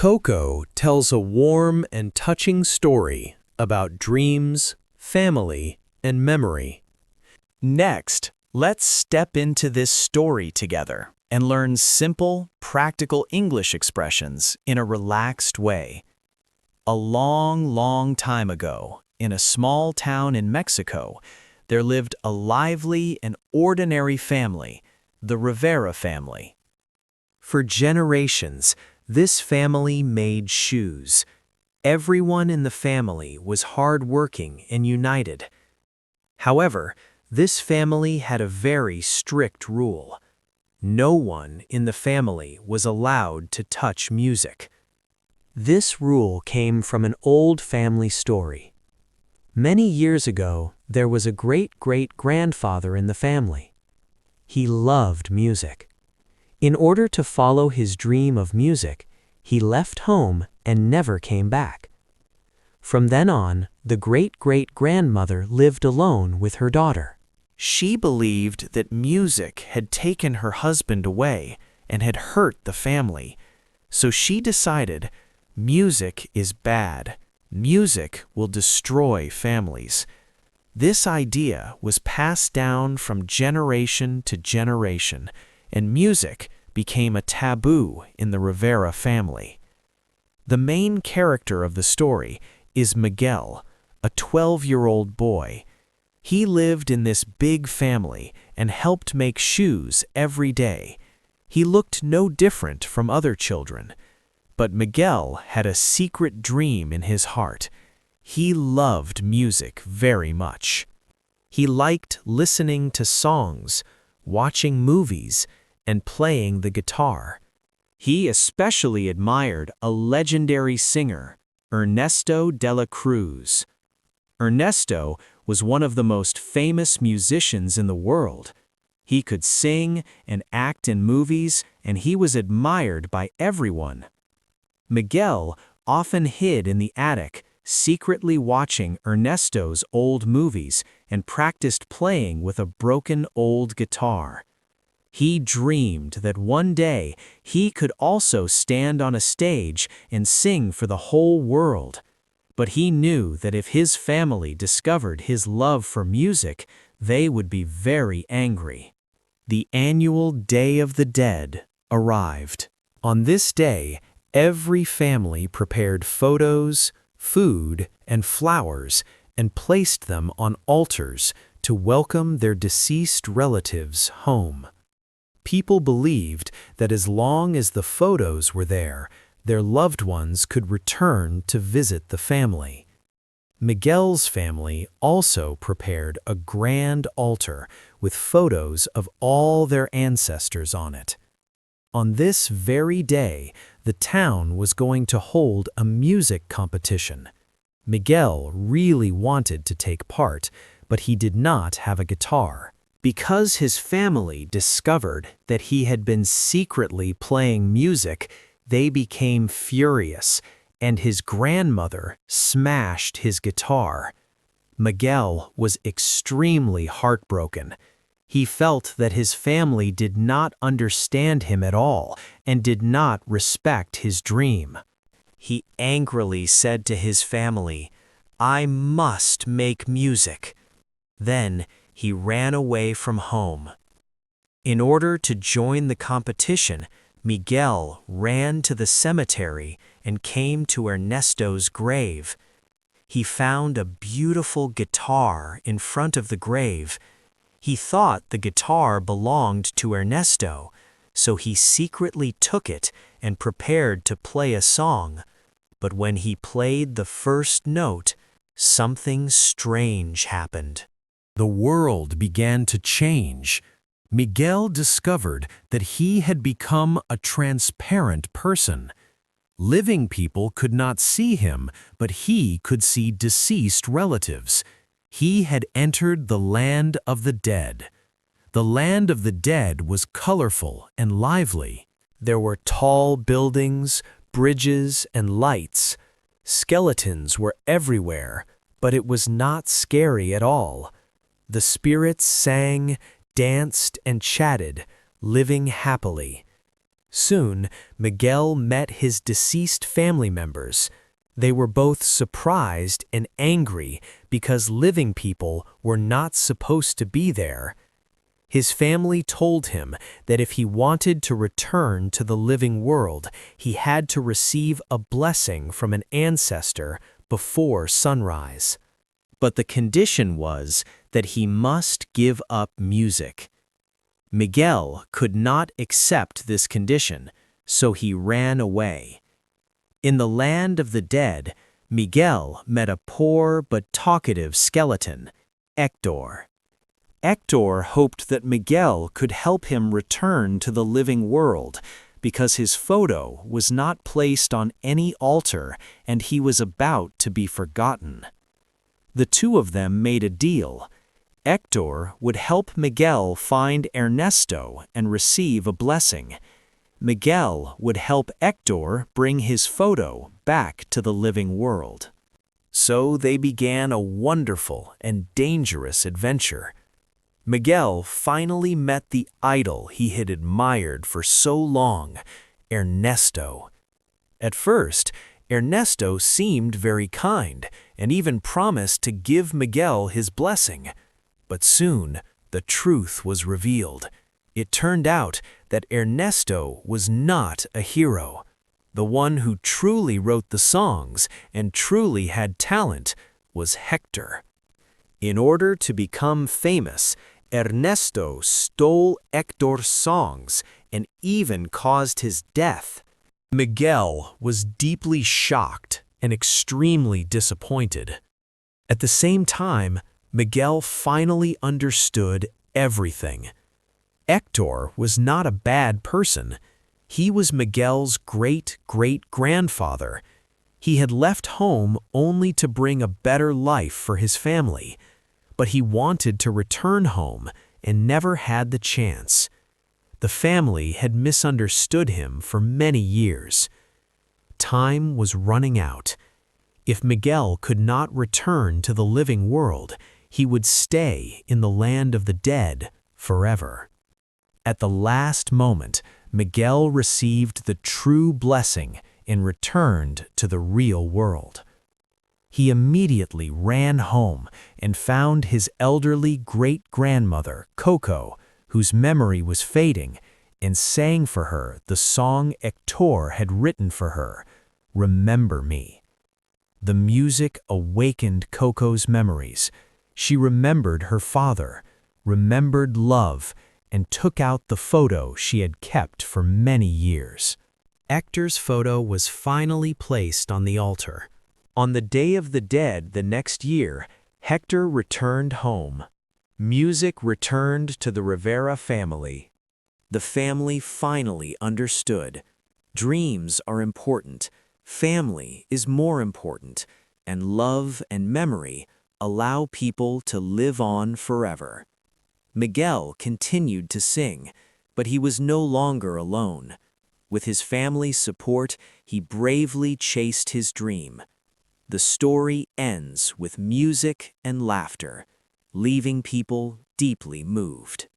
Coco tells a warm and touching story about dreams, family, and memory. Next, let's step into this story together and learn simple, practical English expressions in a relaxed way. A long, long time ago, in a small town in Mexico, there lived a lively and ordinary family, the Rivera family. For generations, this family made shoes. Everyone in the family was hardworking and united. However, this family had a very strict rule. No one in the family was allowed to touch music. This rule came from an old family story. Many years ago, there was a great-great-grandfather in the family. He loved music. In order to follow his dream of music, he left home and never came back. From then on, the great-great-grandmother lived alone with her daughter. She believed that music had taken her husband away and had hurt the family. So she decided, music is bad. Music will destroy families. This idea was passed down from generation to generation, and music became a taboo in the Rivera family. The main character of the story is Miguel, a 12-year-old boy. He lived in this big family and helped make shoes every day. He looked no different from other children. But Miguel had a secret dream in his heart. He loved music very much. He liked listening to songs, watching movies, and playing the guitar. He especially admired a legendary singer, Ernesto de la Cruz. Ernesto was one of the most famous musicians in the world. He could sing and act in movies, and he was admired by everyone. Miguel often hid in the attic, secretly watching Ernesto's old movies and practiced playing with a broken old guitar. He dreamed that one day he could also stand on a stage and sing for the whole world. But he knew that if his family discovered his love for music, they would be very angry. The annual Day of the Dead arrived. On this day, every family prepared photos, food, and flowers and placed them on altars to welcome their deceased relatives home. People believed that as long as the photos were there, their loved ones could return to visit the family. Miguel's family also prepared a grand altar with photos of all their ancestors on it. On this very day, the town was going to hold a music competition. Miguel really wanted to take part, but he did not have a guitar. Because his family discovered that he had been secretly playing music, they became furious, and his grandmother smashed his guitar. Miguel was extremely heartbroken. He felt that his family did not understand him at all and did not respect his dream. He angrily said to his family, "I must make music." Then he ran away from home. In order to join the competition, Miguel ran to the cemetery and came to Ernesto's grave. He found a beautiful guitar in front of the grave. He thought the guitar belonged to Ernesto, so he secretly took it and prepared to play a song. But when he played the first note, something strange happened. The world began to change. Miguel discovered that he had become a transparent person. Living people could not see him, but he could see deceased relatives. He had entered the land of the dead. The land of the dead was colorful and lively. There were tall buildings, bridges, and lights. Skeletons were everywhere, but it was not scary at all. The spirits sang, danced, and chatted, living happily. Soon, Miguel met his deceased family members. They were both surprised and angry because living people were not supposed to be there. His family told him that if he wanted to return to the living world, he had to receive a blessing from an ancestor before sunrise. But the condition was that he must give up music. Miguel could not accept this condition, so he ran away. In the land of the dead, Miguel met a poor but talkative skeleton, Hector. Hector hoped that Miguel could help him return to the living world because his photo was not placed on any altar and he was about to be forgotten. The two of them made a deal. Hector would help Miguel find Ernesto and receive a blessing. Miguel would help Hector bring his photo back to the living world. So they began a wonderful and dangerous adventure. Miguel finally met the idol he had admired for so long, Ernesto. At first, Ernesto seemed very kind and even promised to give Miguel his blessing. But soon, the truth was revealed. It turned out that Ernesto was not a hero. The one who truly wrote the songs and truly had talent was Hector. In order to become famous, Ernesto stole Hector's songs and even caused his death. Miguel was deeply shocked and extremely disappointed. At the same time, Miguel finally understood everything. Hector was not a bad person. He was Miguel's great-great-grandfather. He had left home only to bring a better life for his family. But he wanted to return home and never had the chance. The family had misunderstood him for many years. Time was running out. If Miguel could not return to the living world, he would stay in the land of the dead forever. At the last moment, Miguel received the true blessing and returned to the real world. He immediately ran home and found his elderly great-grandmother, Coco, whose memory was fading, and sang for her the song Hector had written for her, "Remember Me." The music awakened Coco's memories. She remembered her father, remembered love, and took out the photo she had kept for many years. Hector's photo was finally placed on the altar. On the Day of the Dead the next year, Hector returned home. Music returned to the Rivera family. The family finally understood. Dreams are important, family is more important, and love and memory allow people to live on forever. Miguel continued to sing, but he was no longer alone. With his family's support, he bravely chased his dream. The story ends with music and laughter, leaving people deeply moved.